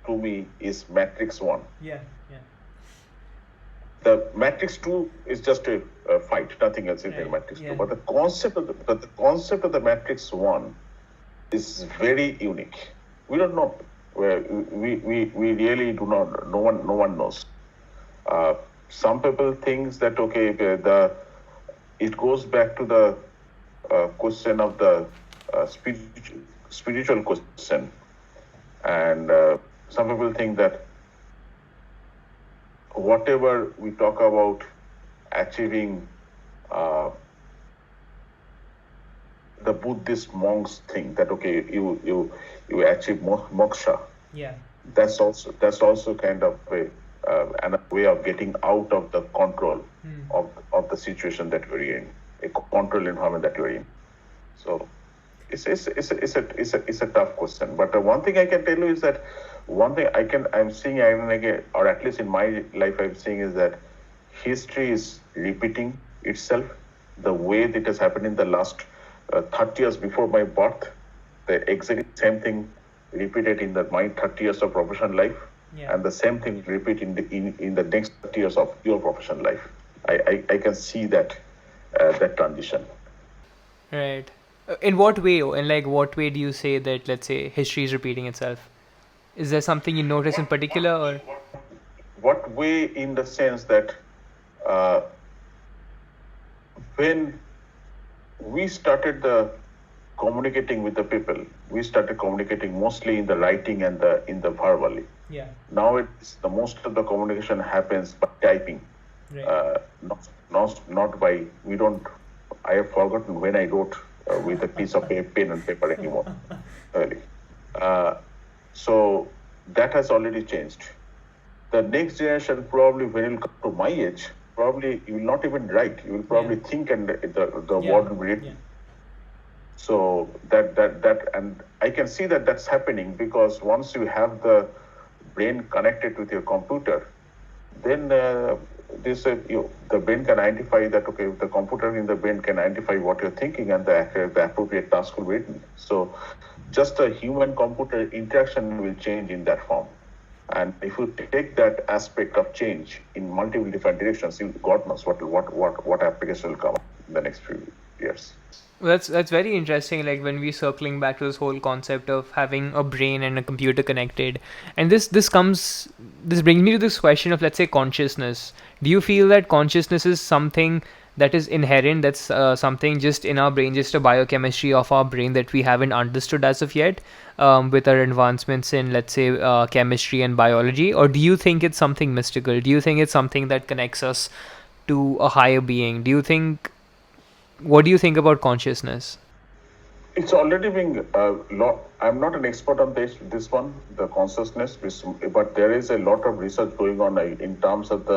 to me is Matrix One. Yeah. The Matrix 2 is just a fight, nothing else in the Matrix 2. But the concept of the Matrix 1 is very unique. We don't know. We really do not. No one knows. Some people think that it goes back to the question of the spiritual question, and some people think that whatever we talk about achieving the Buddhist monks think that you achieve moksha. Yeah. That's also kind of a way of getting out of the control of the situation that we're in, a control environment that you're in. So it's a tough question. But one thing I can tell you is that I'm seeing again, or at least in my life I'm seeing, is that history is repeating itself the way that has happened in the last 30 years before my birth. The exact same thing repeated in my 30 years of professional life, and the same thing repeat in the next 30 years of your professional life. I can see that transition. Right. In what way? In like what way do you say that, let's say, history is repeating itself? Is there something you notice in particular, or? What way, in the sense that when we started communicating with the people, we started communicating mostly in the writing and in the verbally. Yeah. Now the most of the communication happens by typing, Right. not by, we don't. I have forgotten when I wrote with a piece of pen and paper anymore. Really. So that has already changed. The next generation, probably when you come to my age, probably you will not even write. You will probably think, and the word will be written. So that and I can see that that's happening, because once you have the brain connected with your computer, then the brain can identify that, the computer in the brain can identify what you're thinking, and the appropriate task will be written. So just a human-computer interaction will change in that form. And if you take that aspect of change in multiple different directions, God knows what application will come in the next few years. Well, that's very interesting. Like when we circling back to this whole concept of having a brain and a computer connected, and this brings me to this question of, let's say, consciousness. Do you feel that consciousness is something that is inherent? That's something just in our brain, just a biochemistry of our brain that we haven't understood as of yet, with our advancements in, let's say, chemistry and biology? Or do you think it's something mystical? Do you think it's something that connects us to a higher being? What do you think about consciousness? It's already being I'm not an expert on this one, the consciousness, but there is a lot of research going on in terms of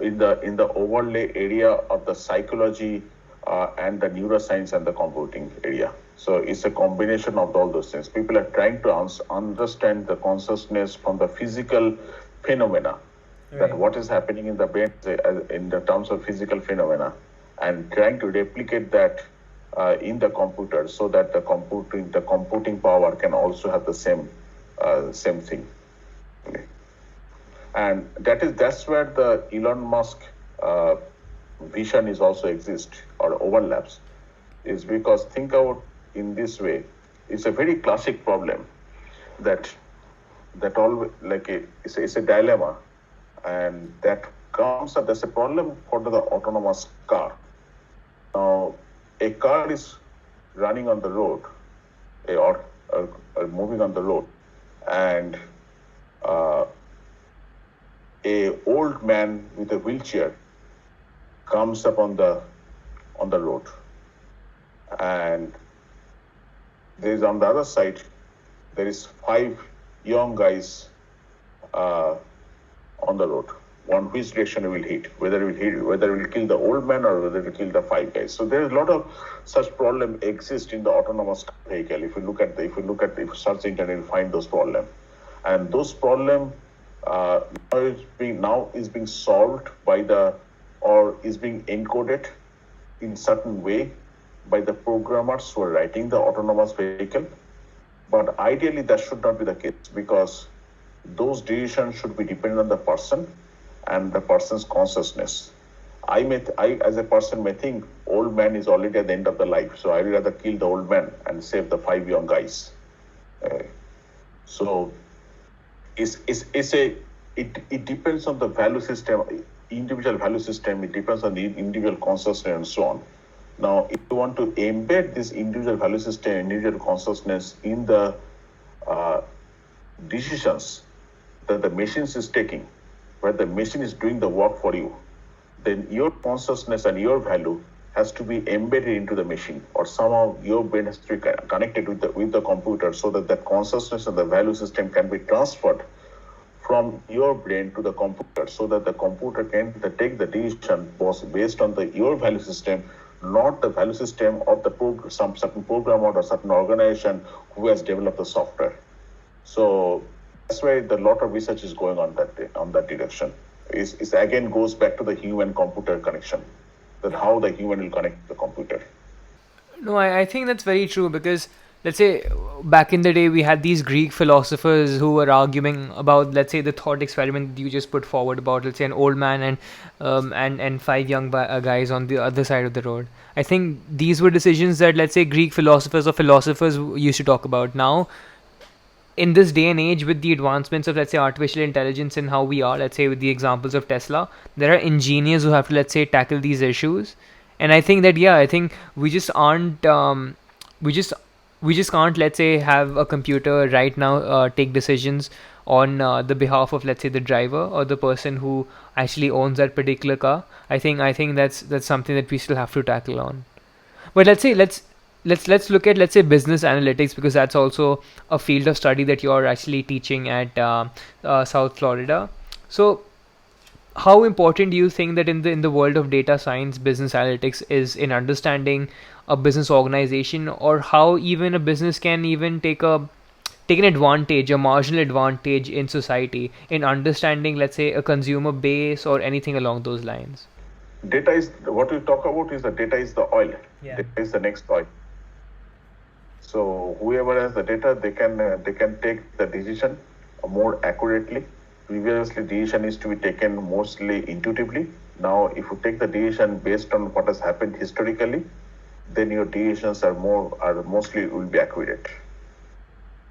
in the overlay area of the psychology and the neuroscience and the computing area. So it's a combination of all those things. People are trying to understand the consciousness from the physical phenomena, that what is happening in the brain in the terms of physical phenomena, and trying to replicate that in the computer, so that the computing power can also have the same thing. Okay. And that's where the Elon Musk vision is also exist or overlaps, is because think out in this way. It's a very classic problem that all it's a dilemma, and that comes up. There's a problem for the autonomous car. Now, a car is running on the road, or moving on the road, and uh, a old man with a wheelchair comes up on the road, and there is on the other side there is five young guys uh, on the road. One which direction it will hit, whether it will kill the old man or whether it will kill the five guys. So there is a lot of such problem exist in the autonomous vehicle. If you search the internet, you find those problem, and those problem now is being solved by the or is being encoded in certain way by the programmers who are writing the autonomous vehicle. But ideally, that should not be the case, because those decisions should be dependent on the person and the person's consciousness. I as a person may think old man is already at the end of the life, so I would rather kill the old man and save the five young guys. So it depends on the value system, individual value system. It depends on the individual consciousness and so on. Now, if you want to embed this individual value system, individual consciousness in the decisions that the machine is taking, where the machine is doing the work for you, then your consciousness and your value has to be embedded into the machine, or somehow your brain has to be connected with the computer, so that the consciousness and the value system can be transferred from your brain to the computer, so that the computer can take the decision based on your value system, not the value system of some certain programmer or certain organization who has developed the software. So that's why the lot of research is going on that direction. It again goes back to the human-computer connection, that how the human will connect to the computer. No, I think that's very true, because let's say back in the day we had these Greek philosophers who were arguing about, let's say, the thought experiment that you just put forward about, let's say, an old man and five young guys on the other side of the road. I think these were decisions that, let's say, Greek philosophers used to talk about. Now, in this day and age, with the advancements of, let's say, artificial intelligence and how we are, let's say, with the examples of Tesla, there are engineers who have to, let's say, tackle these issues. And I think that, yeah, I think we just aren't we just we just can't, let's say, have a computer right now take decisions on the behalf of, let's say, the driver or the person who actually owns that particular car. I think that's something that we still have to tackle on. But let's look at, let's say, business analytics, because that's also a field of study that you're actually teaching at South Florida. So how important do you think that in the world of data science, business analytics is in understanding a business organization, or how even a business can even take an advantage, a marginal advantage in society, in understanding, let's say, a consumer base or anything along those lines? Data is what we talk about. Is the data is the oil. Yeah. Data is the next oil. So whoever has the data, they can take the decision more accurately. Previously, decision is to be taken mostly intuitively. Now, if you take the decision based on what has happened historically, then your decisions are mostly will be accurate.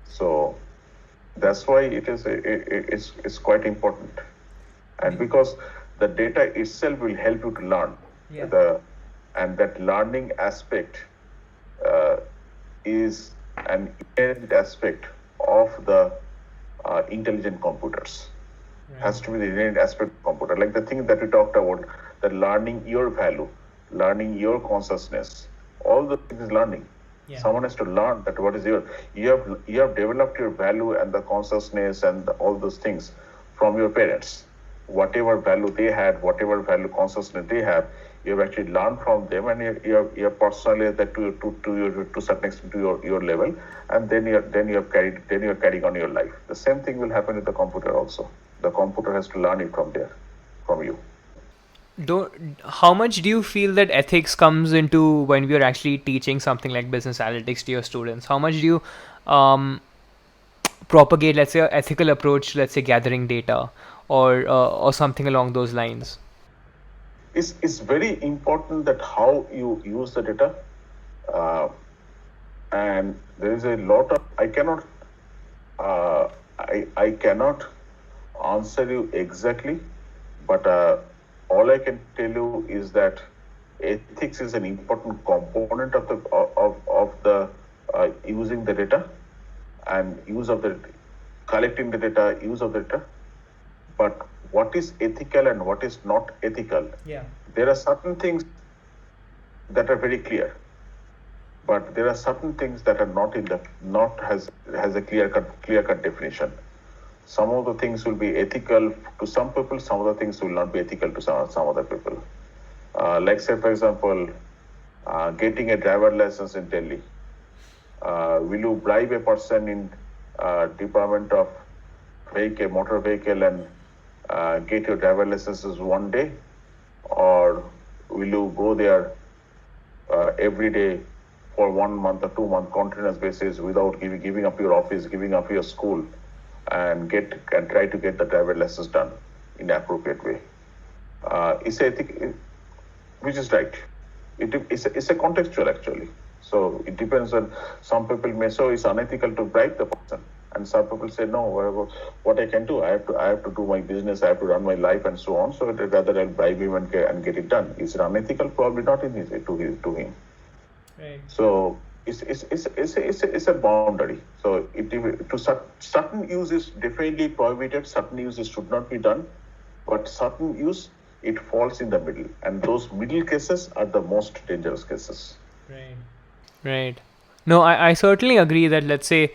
So that's why it's quite important, and because the data itself will help you to learn. Yeah. And that learning aspect is an inherent aspect of the intelligent computers. Has to be the inherent aspect of computer, like the thing that we talked about, the learning your value, learning your consciousness, all the things is learning. Yeah. Someone has to learn that what is you have developed your value and the consciousness and all those things from your parents. Whatever value they had, whatever value consciousness they have, you have actually learned from them, and you have personalized that to certain extent to your level, and then you are carrying on your life. The same thing will happen with the computer also. The computer has to learn it from you. How much do you feel that ethics comes into when we are actually teaching something like business analytics to your students? How much do you propagate, let's say, an ethical approach to, let's say, gathering data, or something along those lines? It's very important that how you use the data, and there is a lot of I cannot answer you exactly, but all I can tell you is that ethics is an important component of the using the data and use of the collecting the data, use of the data, but what is ethical and what is not ethical? Yeah. There are certain things that are very clear, but there are certain things that are not has a clear cut definition. Some of the things will be ethical to some people, some of the things will not be ethical to some other people. Like say for example, getting a driver license in Delhi. Will you bribe a person in Department of Motor Vehicle and get your driver licenses one day, or will you go there every day for 1 month or 2 month continuous basis without giving up your office, giving up your school, and try to get the driver license done in an appropriate way? It's ethic, which is right. It's a contextual actually. So it depends on, some people may say it's unethical to bribe the person, and some people say no. What I can do, I have to do my business, I have to run my life, and so on. So rather I'll bribe him and get it done. Is it unethical? Probably not to him. Right. So it's a boundary. So certain use is definitely prohibited. Certain uses should not be done, but certain use, it falls in the middle, and those middle cases are the most dangerous cases. Right. Right. No, I certainly agree that, let's say,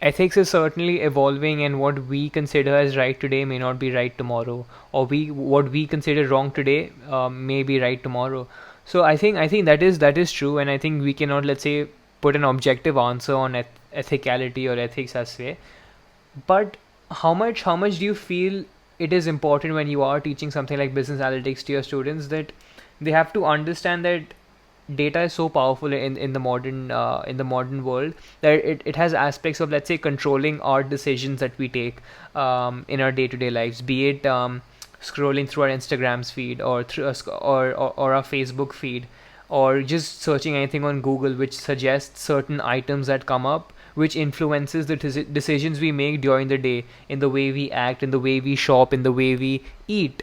ethics is certainly evolving, and what we consider as right today may not be right tomorrow, or what we consider wrong today may be right tomorrow. So I think that is true, and I think we cannot, let's say, put an objective answer on ethicality or ethics as say. But how much do you feel it is important when you are teaching something like business analytics to your students, that they have to understand that data is so powerful in the modern world, that it has aspects of, let's say, controlling our decisions that we take in our day-to-day lives, be it scrolling through our Instagram's feed, or through or our Facebook feed, or just searching anything on Google which suggests certain items that come up, which influences the decisions we make during the day, in the way we act, in the way we shop, in the way we eat.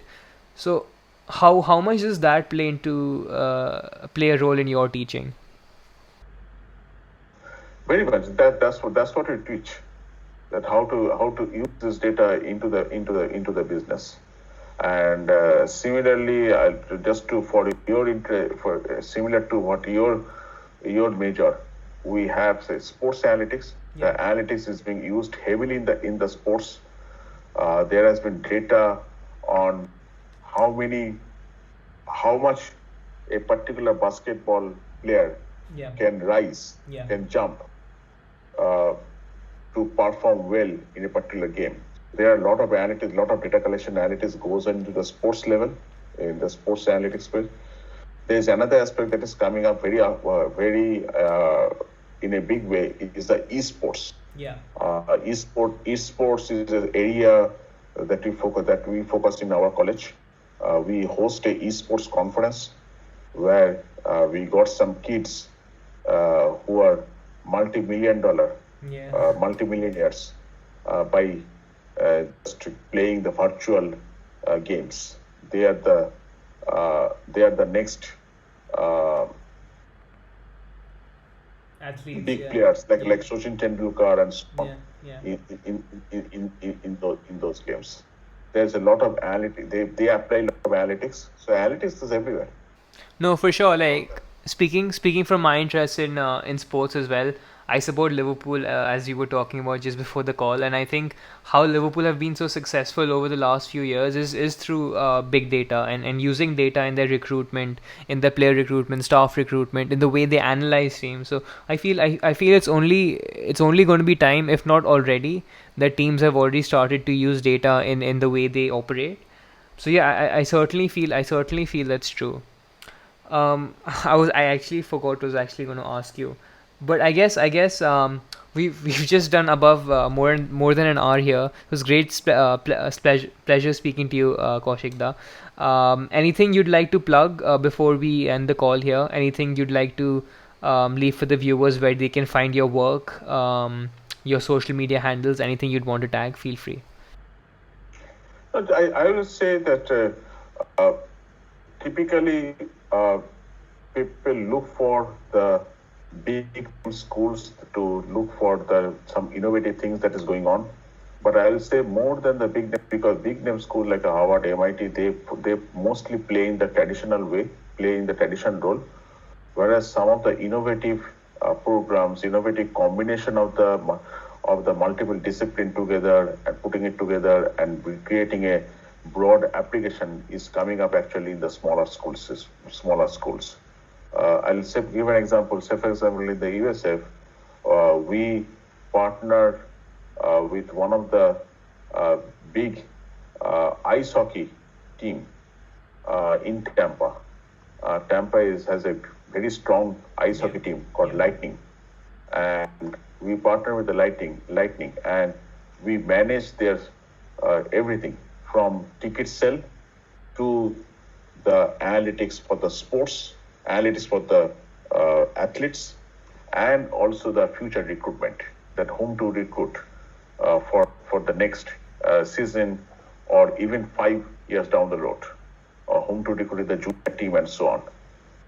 So how much does that play a role in your teaching? Very much. That's what we teach. That how to use this data into the business. And similarly, just to for your similar to what your major, we have say sports analytics. The analytics is being used heavily in the sports. There has been data on how much a particular basketball player can rise, can jump to perform well in a particular game. There are a lot of analytics, lot of data collection analytics goes into the sports level, in the sports analytics field. There is another aspect that is coming up very in a big way. It is the esports. Esports is an area that we focus in our college. We host a esports conference where we got some kids who are multi-millionaires by just playing the virtual games. They are the next Athletes, big players like Sachin Tendulkar and so on in those games. There's a lot of analytics. They apply a lot of analytics. So analytics is everywhere. No, for sure. Like, speaking from my interest in sports as well, I support Liverpool, as you were talking about just before the call, and I think how Liverpool have been so successful over the last few years is through big data, and using data in their recruitment, in their player recruitment, staff recruitment, in the way they analyze teams. So I feel it's only going to be time, if not already, that teams have already started to use data in the way they operate. So yeah, I certainly feel that's true. I actually forgot what I was actually going to ask you, but I guess we've just done above more than an hour here. It was great pleasure speaking to you, Kaushik Da. Anything you'd like to plug before we end the call here? Anything you'd like to leave for the viewers where they can find your work, your social media handles, anything you'd want to tag? Feel free. But I will say that uh, typically people look for the big schools to look for some innovative things that is going on. But I'll say more than the big name, because big name school like a Harvard, MIT, they mostly play in the traditional way, play in the tradition role, whereas some of the innovative programs, innovative combination of the multiple discipline together and putting it together and creating a broad application is coming up actually in the smaller schools. Smaller schools. I'll say, give an example. Say, for example, in the USF, we partnered with one of the uh, big ice hockey team in Tampa. Has a very strong ice hockey team called Lightning, and we partner with the Lightning, and we manage their everything from ticket sale to the analytics for the sports, analytics for the athletes, and also the future recruitment, that whom to recruit for the next season or even 5 years down the road, or whom to recruit in the junior team and so on.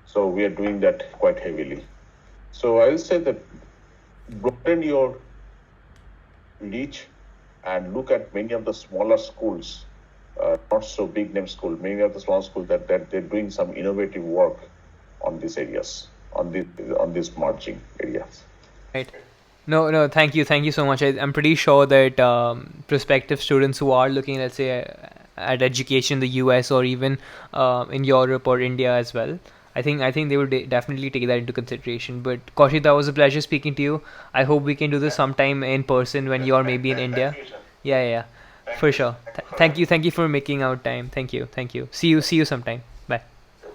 So we are doing that quite heavily. So I will say that broaden your reach and look at many of the smaller schools, not so big name school, many of the small schools that they're doing some innovative work on these areas, on these marching areas. Right. No, no, thank you so much. I'm pretty sure that prospective students who are looking, let's say, at education in the US or even in Europe or India as well, I think they will definitely take that into consideration. But Kaushik, that was a pleasure speaking to you. I hope we can do this sometime in person when you're maybe in India. Yeah, yeah, yeah, for sure. Thank you for making out time. Thank you. See you sometime.